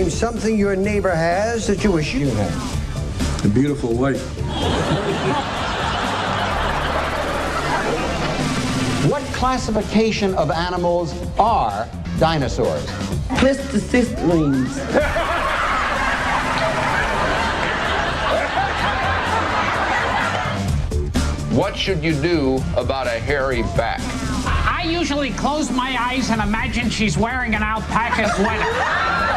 Name something your neighbor has that you wish you had. A beautiful wife. What classification of animals are dinosaurs? Pleistocene. What should you do about a hairy back? I usually close my eyes and imagine she's wearing an alpaca sweater.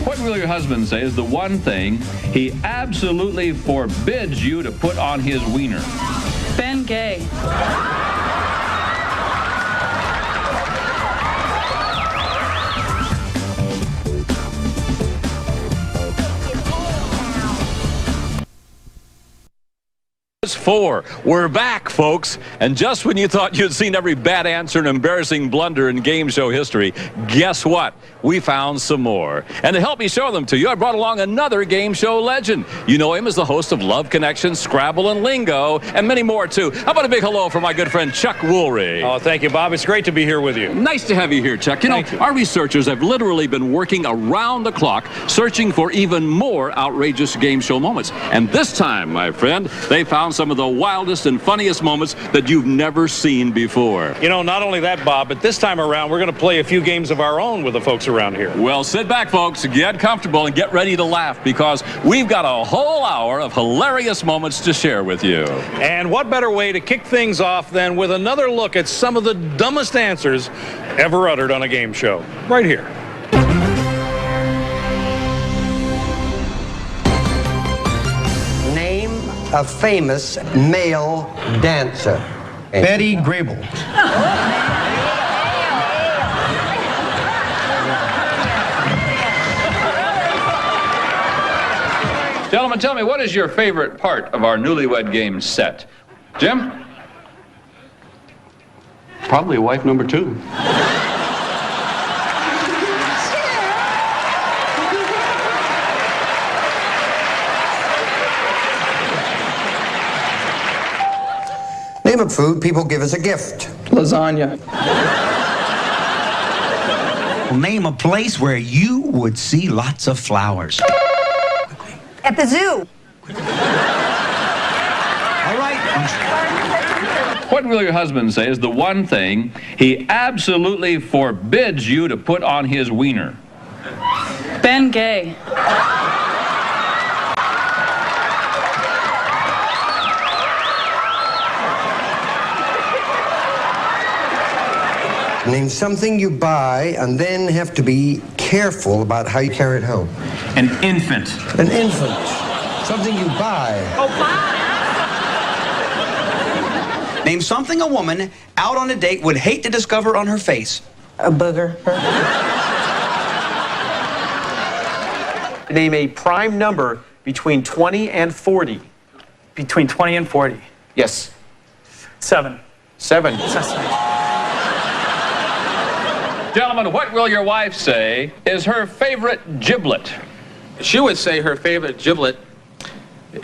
What will your husband say is the one thing he absolutely forbids you to put on his wiener? Ben Gay. Four. We're back, folks. And just when you thought you'd seen every bad answer and embarrassing blunder in game show history, guess what? We found some more. And to help me show them to you, I brought along another game show legend. You know him as the host of Love Connection, Scrabble, and Lingo, and many more, too. How about a big hello for my good friend Chuck Woolry? Oh, thank you, Bob. It's great to be here with you. Nice to have you here, Chuck. You know, our researchers have literally been working around the clock searching for even more outrageous game show moments. And this time, my friend, they found some of the wildest and funniest moments that you've never seen before. You know, not only that, Bob, but this time around, we're going to play a few games of our own with the folks around here. Well, sit back, folks, get comfortable, and get ready to laugh, because we've got a whole hour of hilarious moments to share with you. And what better way to kick things off than with another look at some of the dumbest answers ever uttered on a game show. Right here. Name a famous male dancer. Betty Grable. Gentlemen, tell me, what is your favorite part of our newlywed game set? Jim? Probably wife number 2. Name a food people give as a gift. Lasagna. Name a place where you would see lots of flowers. At the zoo. All right. What will your husband say is the one thing he absolutely forbids you to put on his wiener? Ben Gay. Name something you buy and then have to be careful about how you carry it home. An infant. An infant. Something you buy. Oh, bye. Name something a woman out on a date would hate to discover on her face. A booger. Name a prime number between 20 and 40. Between 20 and 40. Yes. 7. 7. Gentlemen, what will your wife say is her favorite giblet? She would say her favorite giblet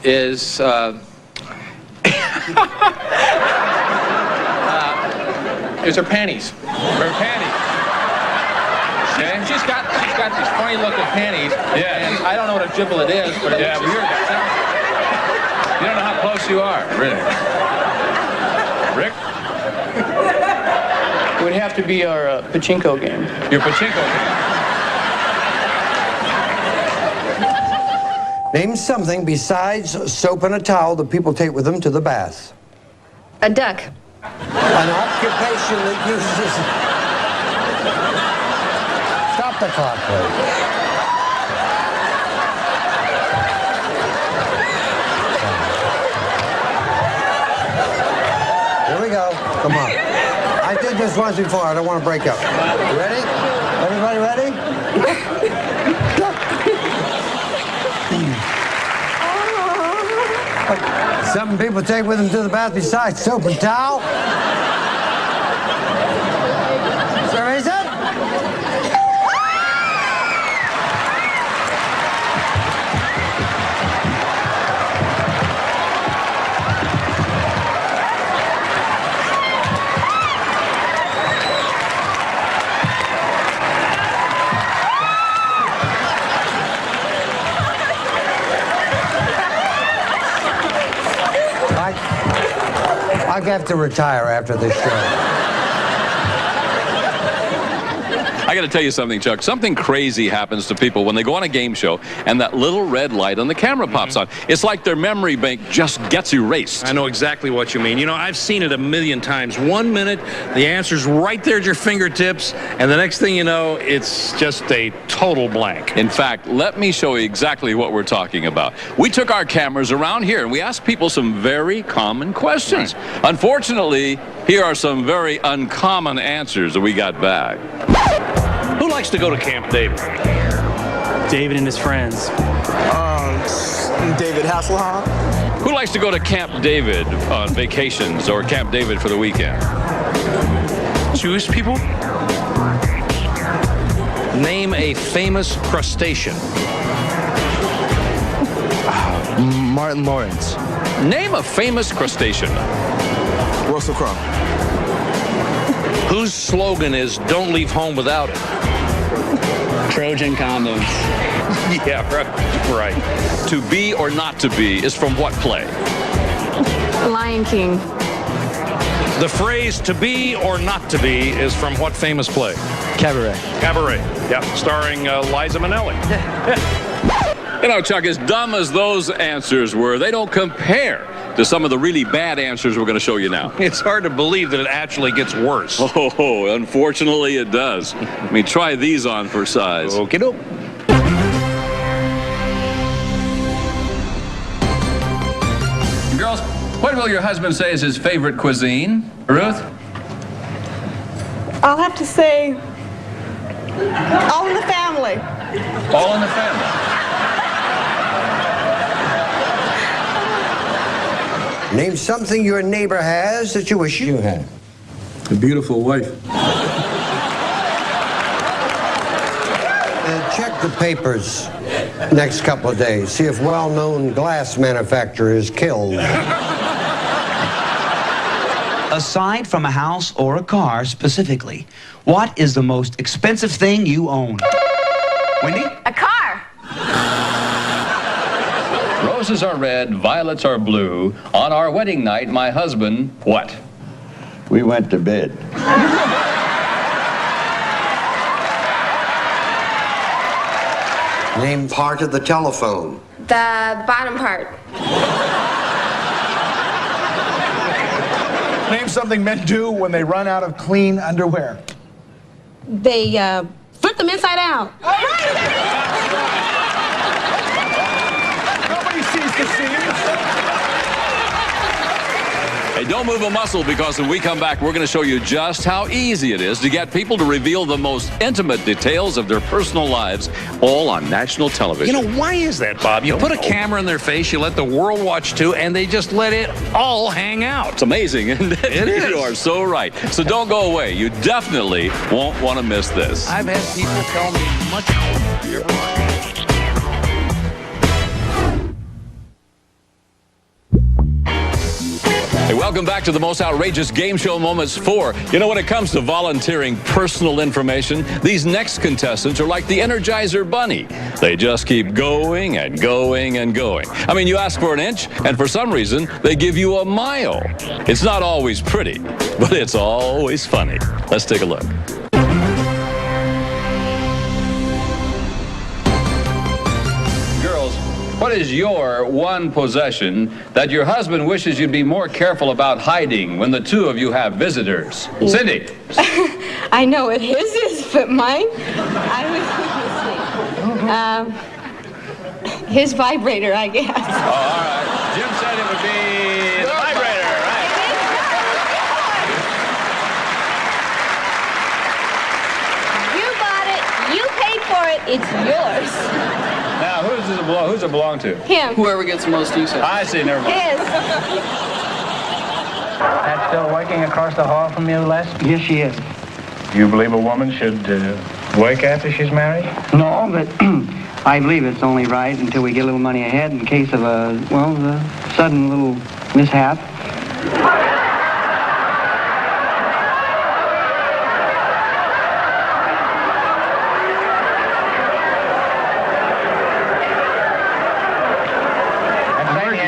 is her panties. Her panties. Okay. She's got these funny looking panties. Yeah. And I don't know what a giblet is, but Yeah, but you don't know how close you are, really. Rick? It would have to be our pachinko game. Your pachinko game. Name something besides soap and a towel that people take with them to the bath. A duck. An occupation that uses... Stop the clock, please. Here we go. Come on. I did this once before. I don't want to break up. You ready? Everybody ready? Something people take with them to the bath besides soap and towel? Sir, is it? I have to retire after this show. I got to tell you something, Chuck. Something crazy happens to people when they go on a game show and that little red light on the camera pops on. It's like their memory bank just gets erased. I know exactly what you mean. You know, I've seen it a million times. 1 minute, the answer's right there at your fingertips, and the next thing you know, it's just a total blank. In fact, let me show you exactly what we're talking about. We took our cameras around here and we asked people some very common questions. Right. Unfortunately, here are some very uncommon answers that we got back. Who likes to go to Camp David? David and his friends. David Hasselhoff. Who likes to go to Camp David on vacations or Camp David for the weekend? Jewish people? Name a famous crustacean. Martin Lawrence. Name a famous crustacean. Russell Crowe. Whose slogan is "Don't leave home without it"? Trojan condoms. Yeah, right. To be or not to be is from what play? Lion King. The phrase "to be or not to be" is from what famous play? Cabaret. Cabaret. Yeah, starring Liza Minnelli. You know, Chuck, as dumb as those answers were, they don't compare to some of the really bad answers we're going to show you now. It's hard to believe that it actually gets worse. Oh, unfortunately it does. I mean, try these on for size. Okey-doke. Girls, what will your husband say is his favorite cuisine? Ruth? I'll have to say, All in the Family. All in the Family. Name something your neighbor has that you wish you had. A beautiful wife. Check the papers next couple of days. See if well-known glass manufacturer is killed. Aside from a house or a car specifically, what is the most expensive thing you own? Wendy? A car. Roses are red, violets are blue. On our wedding night, my husband, what? We went to bed. Name part of the telephone. The bottom part. Name something men do when they run out of clean underwear. They flip them inside out. Nobody sees the scene. Hey, don't move a muscle, because when we come back, we're going to show you just how easy it is to get people to reveal the most intimate details of their personal lives, all on national television. You know, why is that, Bob? You put a camera in their face, you let the world watch too, and they just let it all hang out. It's amazing, isn't it? It is. You are so right. So don't go away. You definitely won't want to miss this. I've had people tell me much more. Hey, welcome back to the most outrageous game show moments 4. You know, when it comes to volunteering personal information, these next contestants are like the Energizer Bunny. They just keep going and going and going. I mean, you ask for an inch, and for some reason, they give you a mile. It's not always pretty, but it's always funny. Let's take a look. What is your one possession that your husband wishes you'd be more careful about hiding when the two of you have visitors? Cindy. I know what his is, but mine, his vibrator, I guess. Oh, all right. Jim said it would be the vibrator, right? You bought it. You paid for it. It's yours. Now, who's it belong to? Him. Whoever gets the most use of it. I see, never mind. His. That's still working across the hall from you, Les? Yes, she is. You believe a woman should work after she's married? No, but I believe it's only right until we get a little money ahead in case of a sudden little mishap.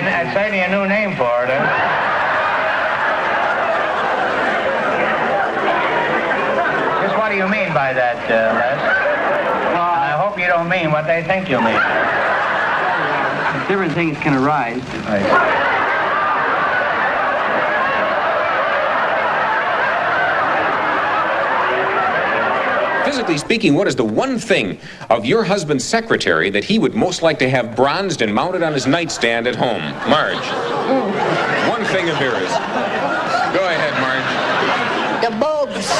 That's certainly a new name for it, huh? by that, Les. Well, I hope you don't mean what they think you mean. Different things can arise. Physically speaking, what is the one thing of your husband's secretary that he would most like to have bronzed and mounted on his nightstand at home? Marge. One thing of hers. Go ahead, Marge. The boobs.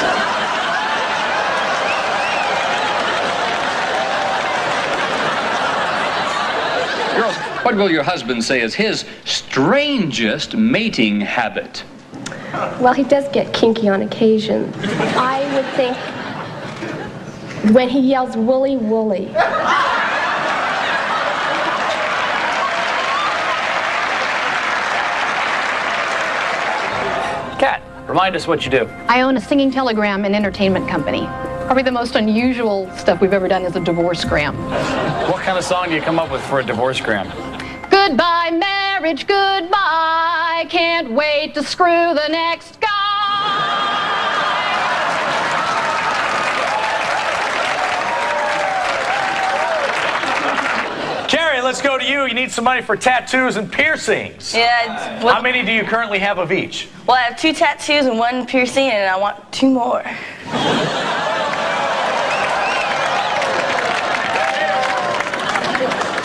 Girls, what will your husband say is his strangest mating habit? Well, he does get kinky on occasion. I would think when he yells "wooly, wooly." Kat, remind us what you do. I own a singing telegram and entertainment company. Probably the most unusual stuff we've ever done is a divorce-gram. What kind of song do you come up with for a divorce-gram? Goodbye, marriage, goodbye. Can't wait to screw the next guy. Carrie, let's go to you. You need some money for tattoos and piercings. Yeah. How many do you currently have of each? Well, I have 2 tattoos and 1 piercing, and I want 2 more.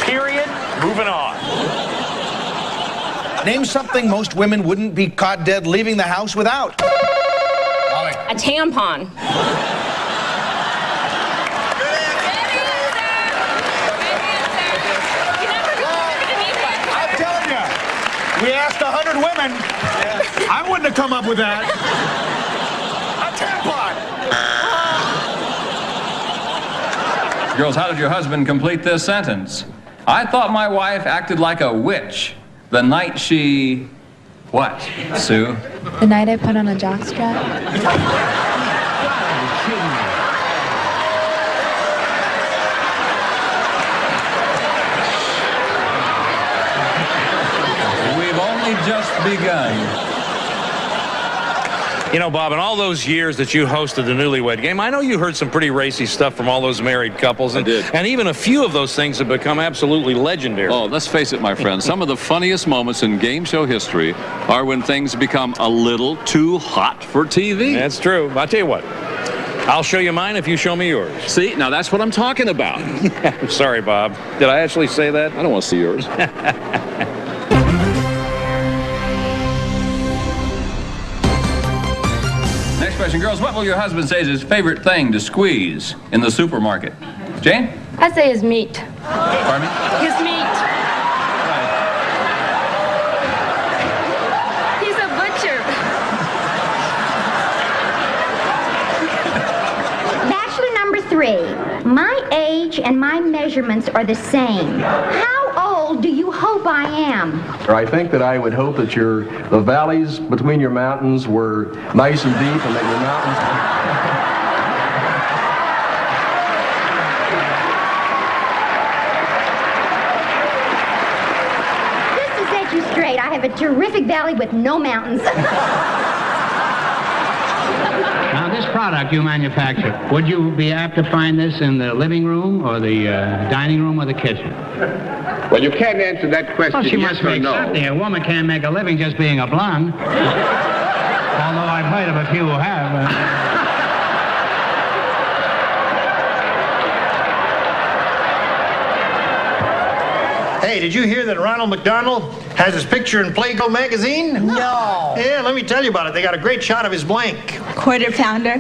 Period. Moving on. Name something most women wouldn't be caught dead leaving the house without. A tampon. I'm telling you, we asked 100 women. I wouldn't have come up with that. A tampon. Girls, how did your husband complete this sentence? I thought my wife acted like a witch the night she... What, Sue? The night I put on a jockstrap. We've only just begun. You know, Bob, in all those years that you hosted the Newlywed Game, I know you heard some pretty racy stuff from all those married couples. And, I did. And even a few of those things have become absolutely legendary. Oh, let's face it, my friend. Some of the funniest moments in game show history are when things become a little too hot for TV. That's true. I'll tell you what. I'll show you mine if you show me yours. See, now that's what I'm talking about. I'm sorry, Bob. Did I actually say that? I don't want to see yours. Next question, girls. What will your husband say is his favorite thing to squeeze in the supermarket? Jane? I say his meat. Pardon me? His meat. He's a butcher. Bachelor number 3. My age and my measurements are the same. How old do you hope I am? I think that I would hope that the valleys between your mountains were nice and deep, and that your mountains... Just to set you straight, I have a terrific valley with no mountains. Now, this product you manufacture, would you be apt to find this in the living room or the dining room or the kitchen? Well, you can't answer that question. Well, she yes must or make no. something. A woman can't make a living just being a blonde. Although I've heard of a few who have. Hey, did you hear that Ronald McDonald has his picture in Playgo magazine? No. Yeah, let me tell you about it. They got a great shot of his blank. Quarter pounder.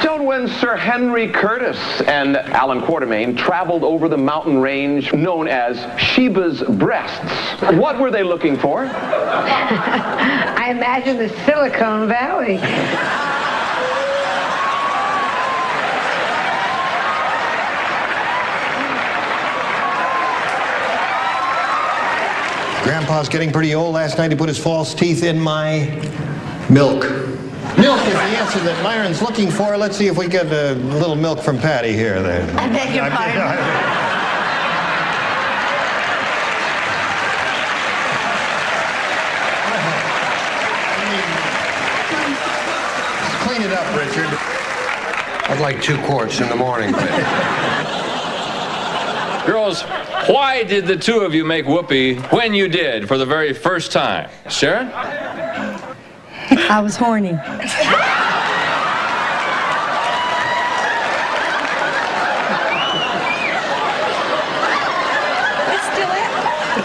Don't when Sir Henry Curtis and Alan Quatermain traveled over the mountain range known as Sheba's Breasts, what were they looking for? I imagine the Silicon Valley. Grandpa's getting pretty old. Last night he put his false teeth in my milk. Milk is the answer that Myron's looking for. Let's see if we get a little milk from Patty here. Then. I beg your pardon. Clean it up, Richard. I'd like 2 quarts in the morning. Girls, why did the two of you make whoopee when you did for the very first time? Sharon? I was horny.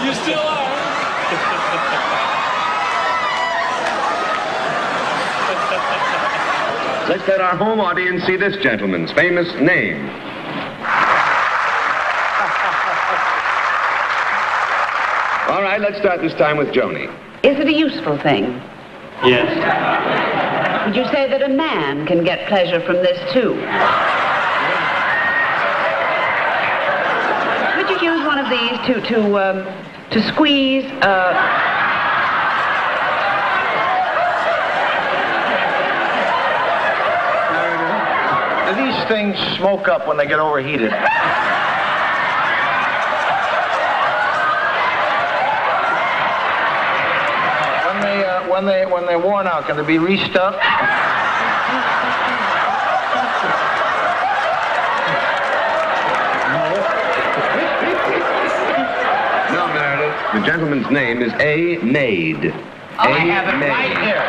You still are. Let's let our home audience see this gentleman's famous name. All right, let's start this time with Joni. Is it a useful thing? Yes. Would you say that a man can get pleasure from this too? Could you use one of these to squeeze? These things smoke up when they get overheated. When they're worn out, can they be restuffed? No, Meredith. The gentleman's name is A. Maid. I have it right here.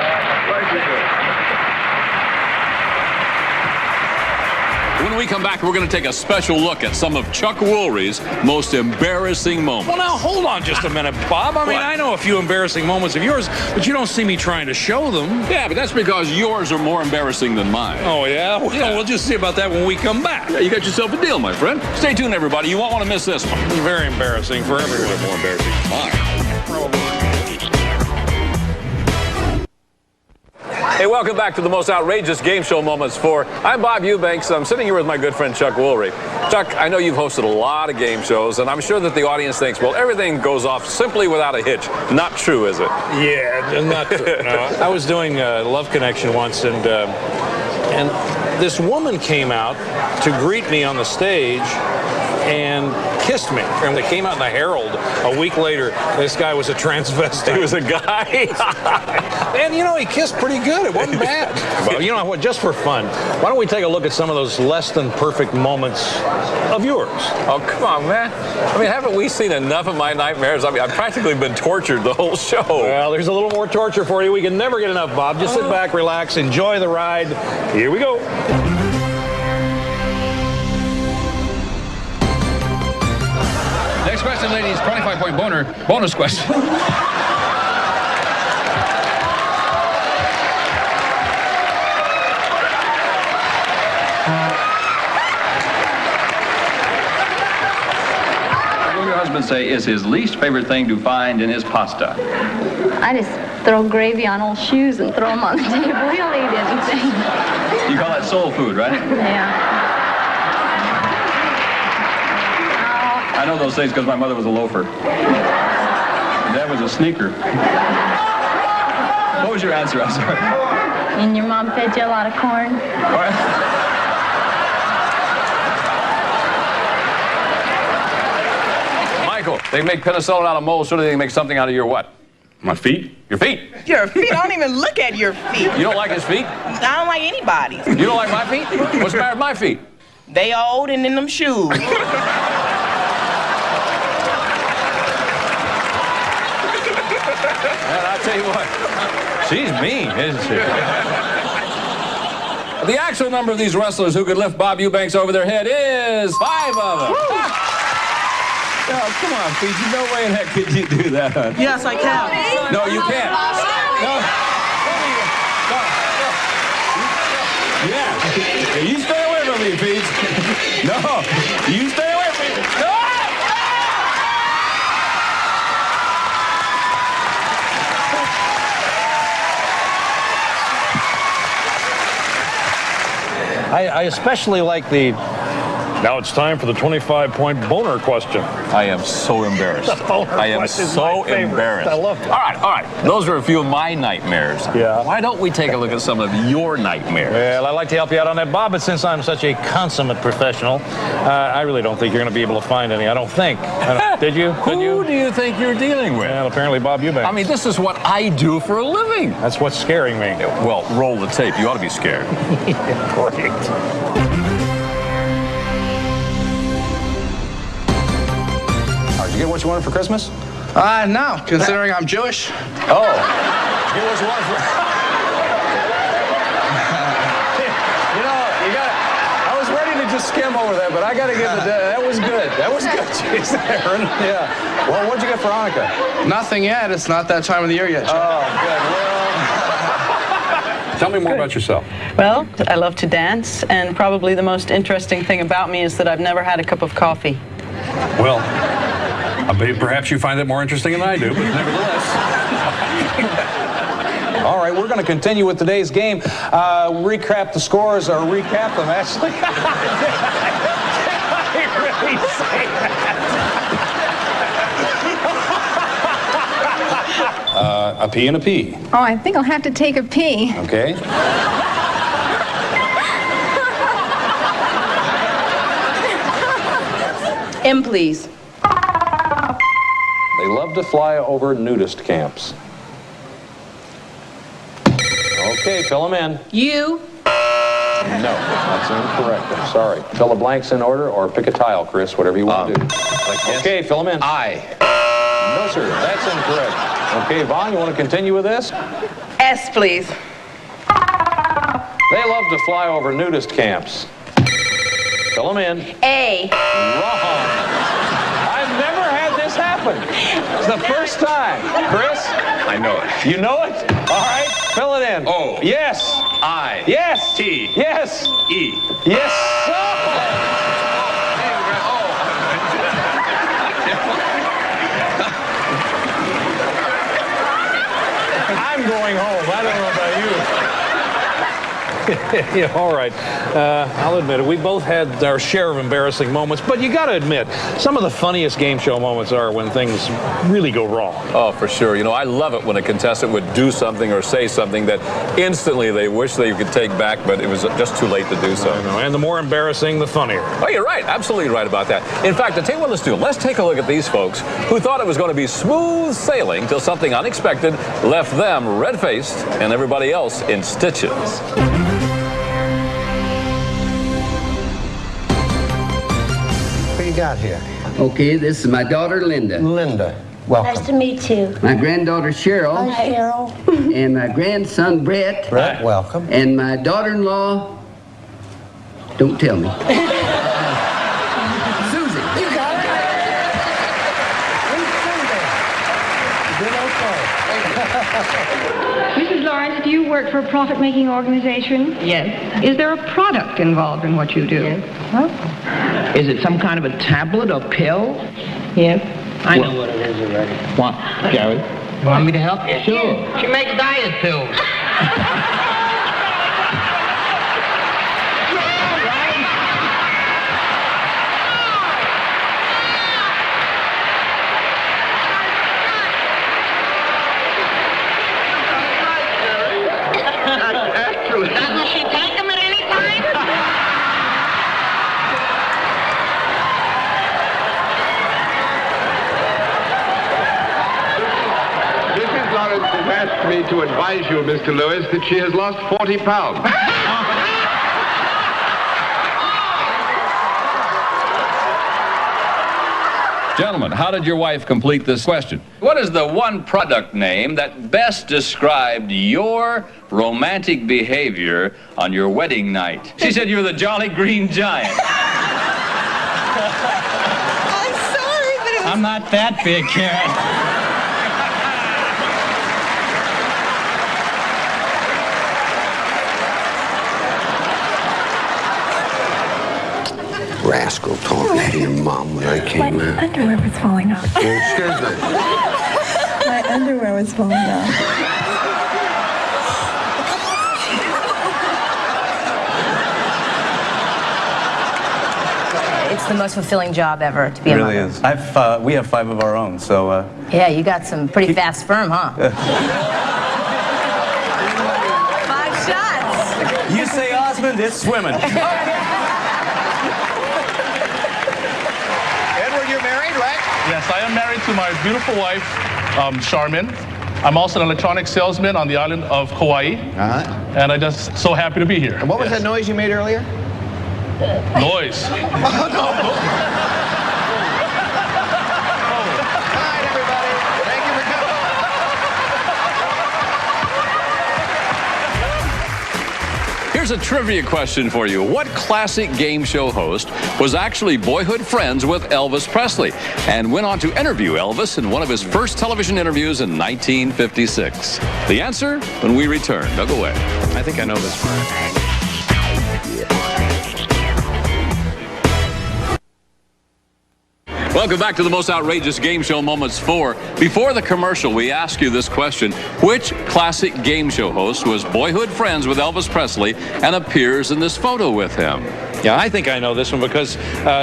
When we come back, we're going to take a special look at some of Chuck Woolery's most embarrassing moments. Well, now, hold on just a minute, Bob. I mean, I know a few embarrassing moments of yours, but you don't see me trying to show them. Yeah, but that's because yours are more embarrassing than mine. Oh, yeah? Well, we'll just see about that when we come back. Yeah, you got yourself a deal, my friend. Stay tuned, everybody. You won't want to miss this one. It's very embarrassing for everyone. More embarrassing than mine. Hey, welcome back to the most outrageous game show moments for. I'm Bob Eubanks. I'm sitting here with my good friend Chuck Woolery. Chuck, I know you've hosted a lot of game shows, and I'm sure that the audience thinks, well, everything goes off simply without a hitch. Not true, is it? Yeah, not true. No, I was doing Love Connection once, and this woman came out to greet me on the stage and kissed me. And they came out in the Herald a week later. This guy was a transvestite. He was a guy? And, you know, he kissed pretty good. It wasn't bad. But, you know what, just for fun, why don't we take a look at some of those less than perfect moments of yours? Oh, come on, man. I mean, haven't we seen enough of my nightmares? I mean, I've practically been tortured the whole show. Well, there's a little more torture for you. We can never get enough, Bob. Just sit back, relax, enjoy the ride. Here we go. Next question, ladies. 25-point bonus question. What will your husband say is his least favorite thing to find in his pasta? I just throw gravy on old shoes and throw them on the table. He'll eat anything. You call that soul food, right? Yeah. I know those things because my mother was a loafer. My dad was a sneaker. What was your answer? I'm sorry. And your mom fed you a lot of corn? Michael, they make penicillin out of mold, so they make something out of your what? My feet? Your feet. Your feet? I don't even look at your feet. You don't like his feet? I don't like anybody's. You don't like my feet? What's the matter with my feet? They old and in them shoes. And I'll tell you what, she's mean, isn't she? The actual number of these wrestlers who could lift Bob Eubanks over their head is 5 of them. Oh, come on, Pete. No way in heck could you do that, huh? Yes, I can. No, you can't. No. Yeah. You stay away from me, Pete. No. You stay away from me. No! I especially like the... Now it's time for the 25-point boner question. I am so embarrassed. I am so embarrassed. I love it. All right. Those are a few of my nightmares. Yeah. Why don't we take a look at some of your nightmares? Well, I'd like to help you out on that, Bob, but since I'm such a consummate professional, I really don't think you're going to be able to find any. I don't think. Did you? Who do you think you're dealing with? Well, apparently Bob Eubanks. I mean, this is what I do for a living. That's what's scaring me. Well, roll the tape. You ought to be scared. Great. Did you get what you wanted for Christmas? No, considering I'm Jewish. Oh. Get what you wanted for... You know, I was ready to just skim over that, but I got to give it, that was good. That was good, jeez, Aaron. Yeah. Well, what'd you get for Hanukkah? Nothing yet. It's not that time of the year yet. Oh, good. Well... Tell me more about yourself. Well, I love to dance, and probably the most interesting thing about me is that I've never had a cup of coffee. Well, perhaps you find that more interesting than I do, but nevertheless. All right, we're going to continue with today's game. Recap the scores, or recap them, actually. I really say that. A P and a P. Oh, I think I'll have to take a pee. Okay. M, please. They love to fly over nudist camps. Okay, fill them in. You. No, that's incorrect. I'm sorry. Fill the blanks in order or pick a tile, Chris, whatever you want to do. Okay, fill them in. I. No, sir, that's incorrect. Okay, Vaughn, you want to continue with this? S, please. They love to fly over nudist camps. Fill them in. A. Wrong. I've never had this happen. It's the first time. Chris? I know it. You know it? All right, fill it in. O. Yes. I. Yes. T. Yes. E. Yes. I'm going home. I don't know about you. Yeah, all right. I'll admit it. We both had our share of embarrassing moments, but you got to admit, some of the funniest game show moments are when things really go wrong. Oh, for sure. You know, I love it when a contestant would do something or say something that instantly they wish they could take back, but it was just too late to do so. I know, and the more embarrassing, the funnier. Oh, you're right. Absolutely right about that. In fact, I'll tell you what let's do. Let's take a look at these folks who thought it was going to be smooth sailing till something unexpected left them red-faced and everybody else in stitches. What do you got here? Okay, this is my daughter, Linda. Linda, welcome. Nice to meet you. My granddaughter, Cheryl. Hi, Cheryl. And my grandson, Brett. Brett, welcome. And my daughter-in-law, don't tell me. Susan. You got it. Mrs. Lawrence, do you work for a profit-making organization? Yes. Is there a product involved in what you do? Yes. Is it some kind of a tablet or pill? Yes. I know what it is already. What, Gary? You want me to help you? Sure. She makes diet pills. Doesn't she take them at any time? Mrs. Lawrence has asked me to advise you, Mr. Lewis, that she has lost 40 pounds. Gentlemen, how did your wife complete this question? What is the one product name that best described your romantic behavior on your wedding night? She said you were the Jolly Green Giant. I'm sorry, but it was... I'm not that big, Karen. Rascal talking to your mom when I came My out. underwear was falling off. Excuse me. My underwear was falling off. It's the most fulfilling job ever to be a mother. It really is. We have 5 of our own, so... Yeah, you got some pretty fast sperm, huh? 5 shots. You say Osmond, it's swimming. Edward, you're married, right? Yes, I my beautiful wife, Charmin. I'm also an electronics salesman on the island of Kauai. And I'm just so happy to be here. And what was that noise you made earlier? Noise. Oh, no. Here's a trivia question for you. What classic game show host was actually boyhood friends with Elvis Presley and went on to interview Elvis in one of his first television interviews in 1956? The answer when we return. Don't go away. I think I know this one. Welcome back to the most outrageous game show moments 4. Before the commercial, we ask you this question. Which classic game show host was boyhood friends with Elvis Presley and appears in this photo with him? Yeah, I think I know this one because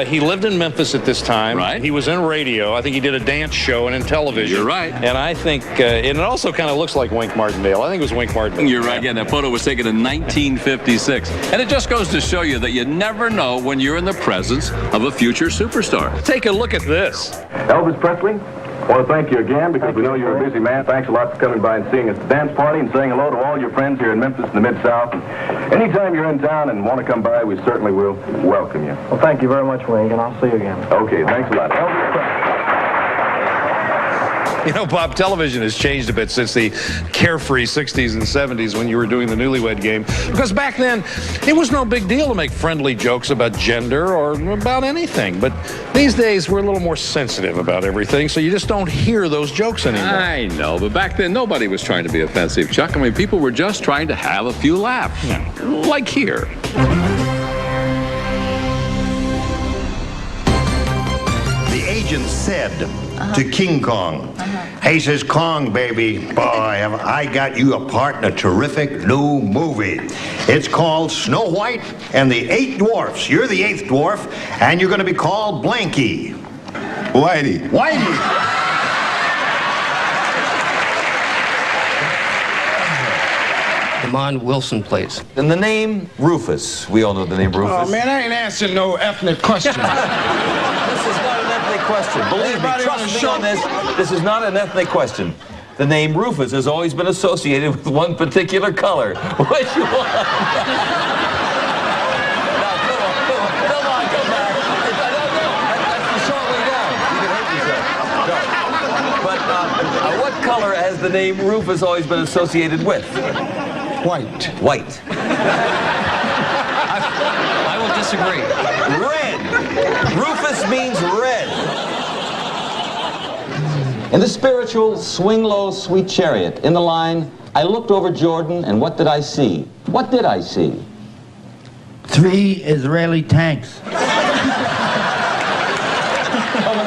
he lived in Memphis at this time. Right. He was in radio. I think he did a dance show and in television. You're right. And I think, and it also kind of looks like Wink Martindale. I think it was Wink Martindale. You're right. Yeah, that photo was taken in 1956. And it just goes to show you that you never know when you're in the presence of a future superstar. Take a look at this. Elvis Presley, I want to thank you again because we know you're a busy man. Thanks a lot for coming by and seeing us at the dance party and saying hello to all your friends here in Memphis and the Mid-South. And anytime you're in town and want to come by, we certainly will welcome you. Well, thank you very much, Wink, and I'll see you again. Okay, thanks a lot. Elvis Presley. You know, Bob, television has changed a bit since the carefree 60s and 70s when you were doing the Newlywed Game. Because back then, it was no big deal to make friendly jokes about gender or about anything. But these days, we're a little more sensitive about everything, so you just don't hear those jokes anymore. I know, but back then, nobody was trying to be offensive, Chuck. I mean, people were just trying to have a few laughs. Yeah. Like here. The agent said to King Kong, he says, Kong, baby, boy, have I got you a part in a terrific new movie. It's called Snow White and the 8 Dwarfs. You're the 8th dwarf, and you're going to be called Blanky. Whitey. Whitey. Lamont Wilson, please. And the name Rufus. We all know the name Rufus. Oh, man, I ain't answering no ethnic questions. This is not an ethnic question. Believe me, trust me on this. This is not an ethnic question. The name Rufus has always been associated with one particular color. Which one? Now, come on, come back. That's the short way down. You can hurt yourself. No. But what color has the name Rufus always been associated with? White. White. I will disagree. Red. Rufus means red. In the spiritual Swing Low, Sweet Chariot, in the line, I looked over Jordan, and what did I see? What did I see? 3 Israeli tanks. Coming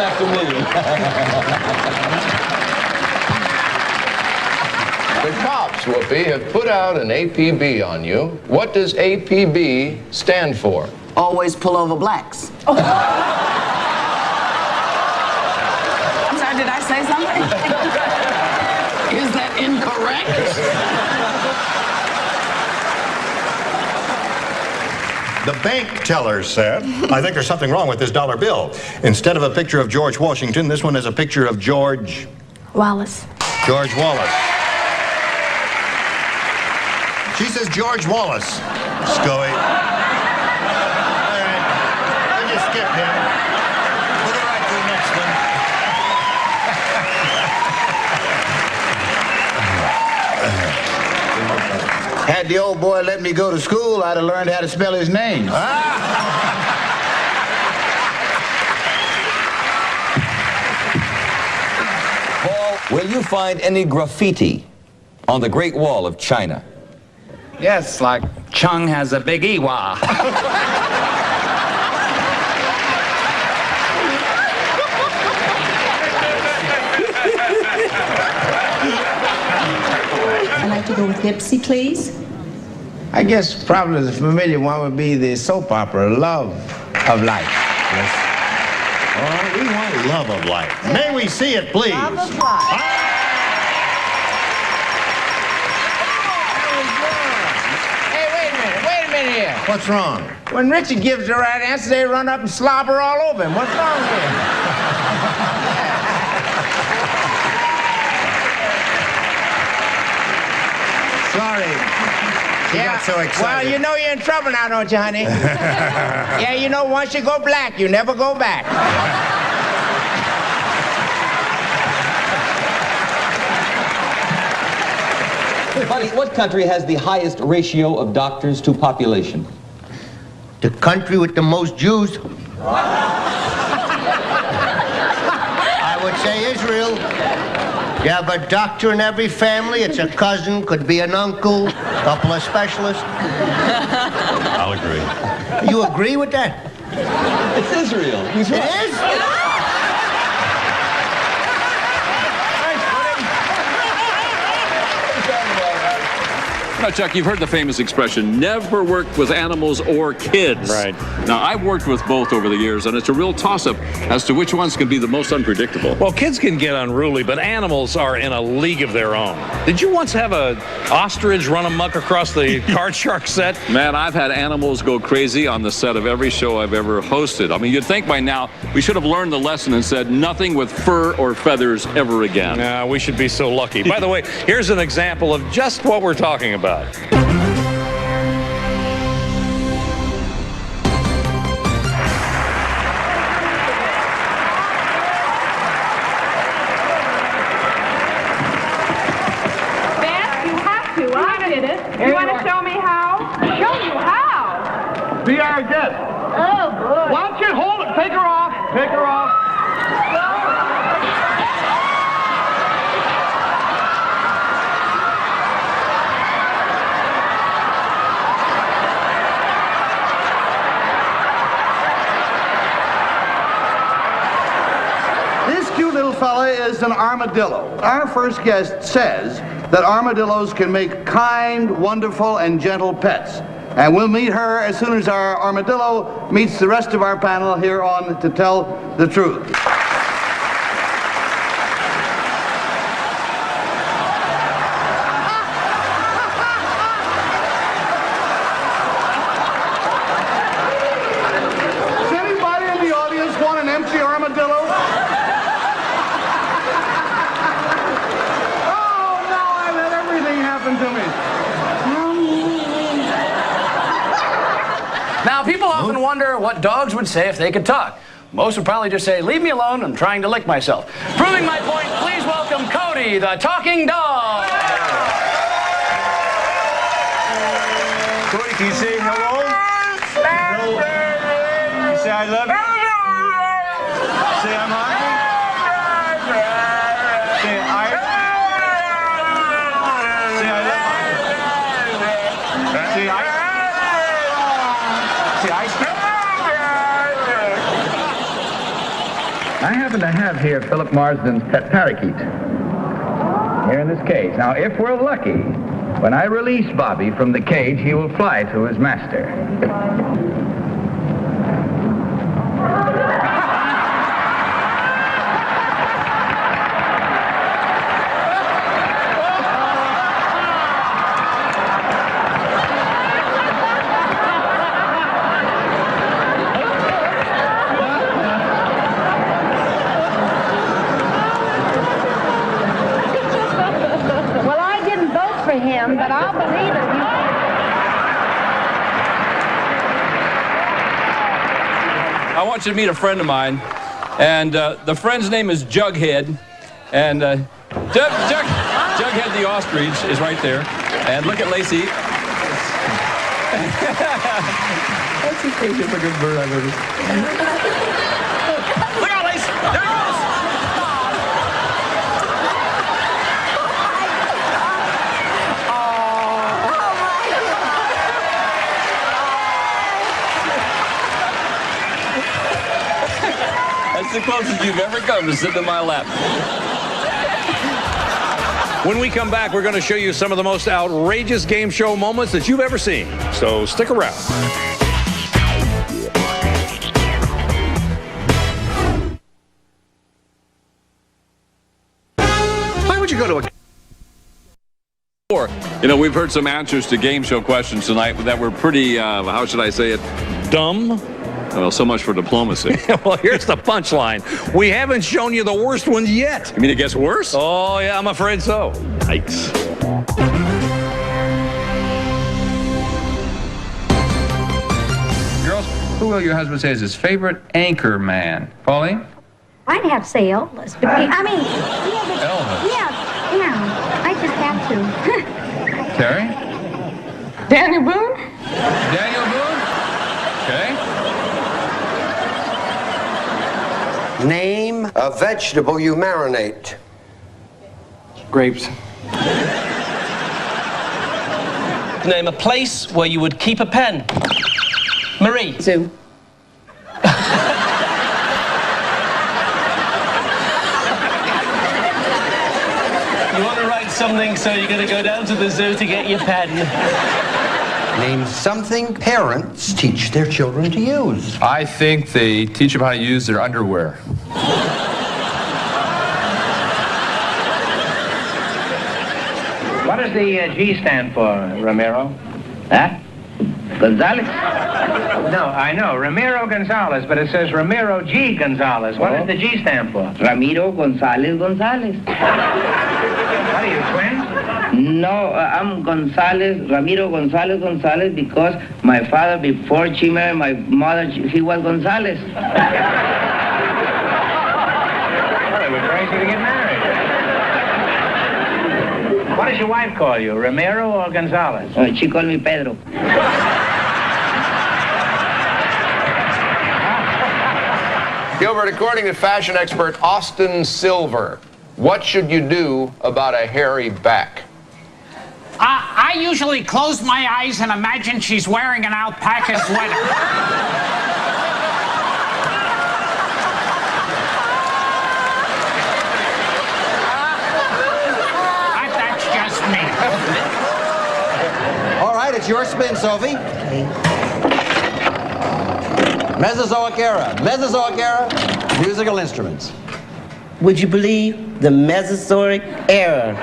after me. The cops, Whoopi, have put out an APB on you. What does APB stand for? Always pull over blacks. I'm sorry, did I say something? Is that incorrect? The bank teller said, I think there's something wrong with this dollar bill. Instead of a picture of George Washington, this one is a picture of George Wallace. Wallace. She says George Wallace. Scully. All right. We'll just skip him. We'll go right to the next one. Had the old boy let me go to school, I'd have learned how to spell his name. Paul, will you find any graffiti on the Great Wall of China? Yes, like Chung has a big Iwa. I'd like to go with Nipsey, please. I guess probably the familiar one would be the soap opera, Love of Life. Yes. Oh, we want love of life. May we see it, please? Love of life. Wait a minute here. What's wrong? When Richard gives the right answer, they run up and slobber all over him. What's wrong here? Sorry. She got so excited. Well, you know you're in trouble now, don't you, honey? Yeah, you know, once you go black, you never go back. Buddy, what country has the highest ratio of doctors to population? The country with the most Jews? I would say Israel. You have a doctor in every family. It's a cousin, could be an uncle, a couple of specialists. I'll agree. You agree with that? It's Israel. He's right. It is? Now, Chuck, you've heard the famous expression, never worked with animals or kids. Right. Now, I've worked with both over the years, and it's a real toss-up as to which ones can be the most unpredictable. Well, kids can get unruly, but animals are in a league of their own. Did you once have a ostrich run amok across the Card Shark set? Man, I've had animals go crazy on the set of every show I've ever hosted. I mean, you'd think by now we should have learned the lesson and said nothing with fur or feathers ever again. Nah, we should be so lucky. By the way, here's an example of just what we're talking about. You want to show me how? Show you how? Be our guest. Oh, boy. Why don't you hold it? Take her off. Take her off. This cute little fella is an armadillo. Our first guest says that armadillos can make kind, wonderful, and gentle pets. And we'll meet her as soon as our armadillo meets the rest of our panel here on To Tell the Truth. Does anybody in the audience want an empty armadillo? To me. Now, people often wonder what dogs would say if they could talk. Most would probably just say, leave me alone, I'm trying to lick myself. Proving my point, please welcome Cody, the talking dog. Cody, can you say hello? Hello. Can you say I love you? Say I'm hungry? Say I happen to have here Philip Marsden's pet parakeet. Here in this cage. Now, if we're lucky, when I release Bobby from the cage, he will fly to his master. Him, but I'll believe it. I want you to meet a friend of mine, and the friend's name is Jughead, and Jughead the ostrich is right there, and look at Lacey. That's the craziest looking bird I've ever seen. Look out, Lacey! There he goes! That's the closest you've ever come to sitting in my lap. When we come back, we're going to show you some of the most outrageous game show moments that you've ever seen. So stick around. Why would you go to a... You know, we've heard some answers to game show questions tonight that were pretty, how should I say it? Dumb. Well, so much for diplomacy. Well, here's the punchline. We haven't shown you the worst ones yet. You mean it gets worse? Oh, yeah, I'm afraid so. Yikes. Who will your husband say is his favorite anchor man? Pauline? I'd have to say Elvis. I mean, Elvis. yeah, I just have to. Terry? Daniel Boone? Daniel Boone? Okay. Name a vegetable you marinate. Grapes. Name a place where you would keep a pen. Marie. Zoo. You want to write something, so you're going to go down to the zoo to get your pen. Name something parents teach their children to use. I think they teach them how to use their underwear. What does the G stand for, Ramiro? Huh? Gonzalez? No, I know. Ramiro Gonzalez, but it says Ramiro G. Gonzalez. What does the G stand for? Ramiro Gonzalez Gonzalez. What are you, twins? No, I'm Gonzalez, Ramiro Gonzalez Gonzalez, because my father, before she married my mother, he was Gonzalez. Well, they were crazy to get married. What does your wife call you, Ramiro or Gonzalez? She called me Pedro. Gilbert, according to fashion expert Austin Silver, what should you do about a hairy back? I usually close my eyes and imagine she's wearing an alpaca sweater. That's just me. All right, it's your spin, Sophie. Mesozoic era. Mesozoic era, musical instruments. Would you believe the Mesozoic era?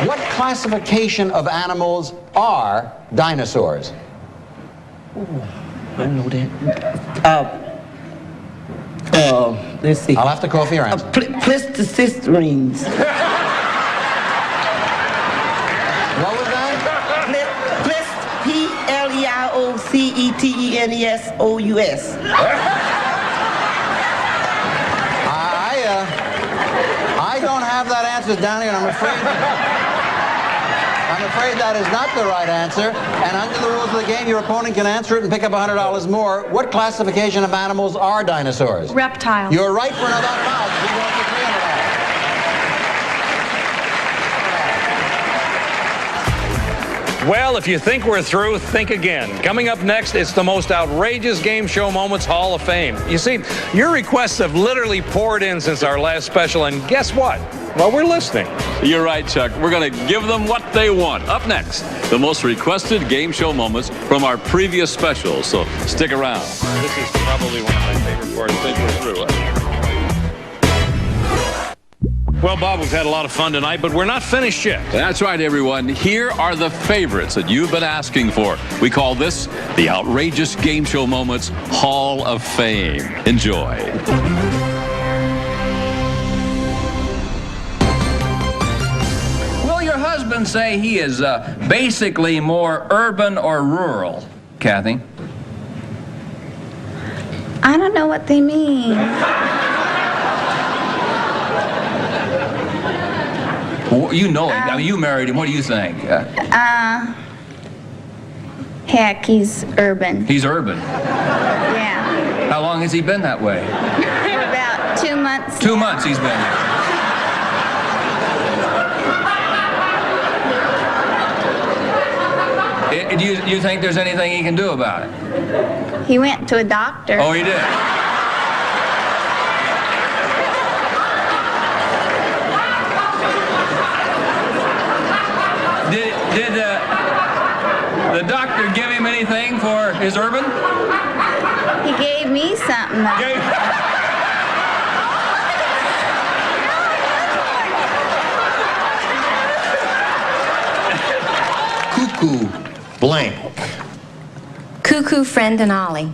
What classification of animals are dinosaurs? I know that. Let's see. I'll have to call for your answer. Pleistocene. What was that? Pleistocetous. I don't have that answer down here, and I'm afraid that is not the right answer. And under the rules of the game, your opponent can answer it and pick up $100 more. What classification of animals are dinosaurs? Reptiles. You're right for another amount. We go up to $300. Well, if you think we're through, think again. Coming up next, it's the most outrageous game show moments Hall of Fame. You see, your requests have literally poured in since our last special, and guess what? Well, we're listening. You're right, Chuck. We're going to give them what they want. Up next, the most requested game show moments from our previous specials. So stick around. This is probably one of my favorite parts. Think we're through. Well, Bob, we've had a lot of fun tonight, but we're not finished yet. That's right, everyone. Here are the favorites that you've been asking for. We call this the Outrageous Game Show Moments Hall of Fame. Enjoy. Will your husband say he is basically more urban or rural? Kathy? I don't know what they mean. Well, you know it. I mean, you married him. What do you think? Heck, he's urban. He's urban. Yeah. How long has he been that way? For about 2 months. 2 months he's been here. Do you think there's anything he can do about it? He went to a doctor. Oh, he did? Did the doctor give him anything for his urban? He gave me something. Cuckoo blank. Cuckoo friend and Ollie.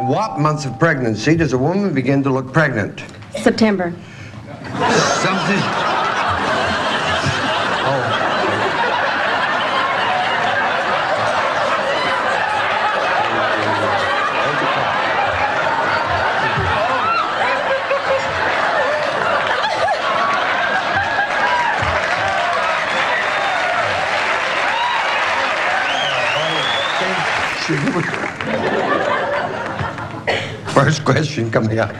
what months of pregnancy does a woman begin to look pregnant? September. Something. First question coming up.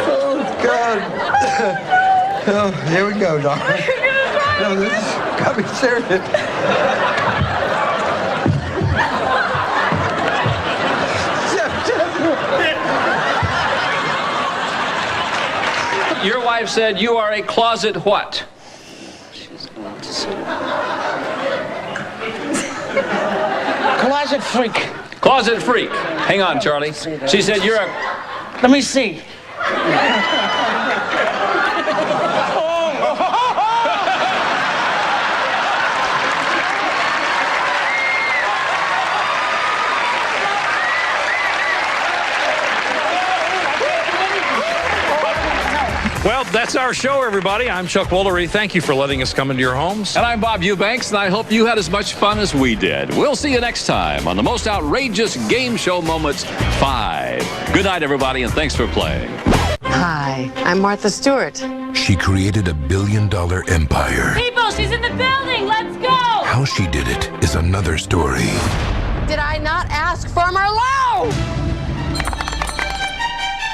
Oh, God. Oh, here we go, darling. No, this is coming serious. Your wife said you are a closet what? Closet freak. Closet freak. Hang on, Charlie. She said you're a... Let me see. Well, that's our show, everybody. I'm Chuck Woolery. Thank you for letting us come into your homes. And I'm Bob Eubanks, and I hope you had as much fun as we did. We'll see you next time on the most outrageous game show moments 5. Good night, everybody, and thanks for playing. Hi, I'm Martha Stewart. She created a billion-dollar empire. People, she's in the building. Let's go. How she did it is another story. Did I not ask for Merlot?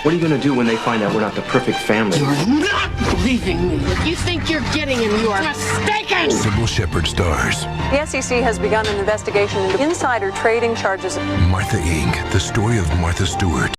What are you going to do when they find out we're not the perfect family? You're not believing me. If you think you're getting him, you are mistaken. Sybil Shepherd stars. The SEC has begun an investigation into insider trading charges. Martha Inc., the story of Martha Stewart.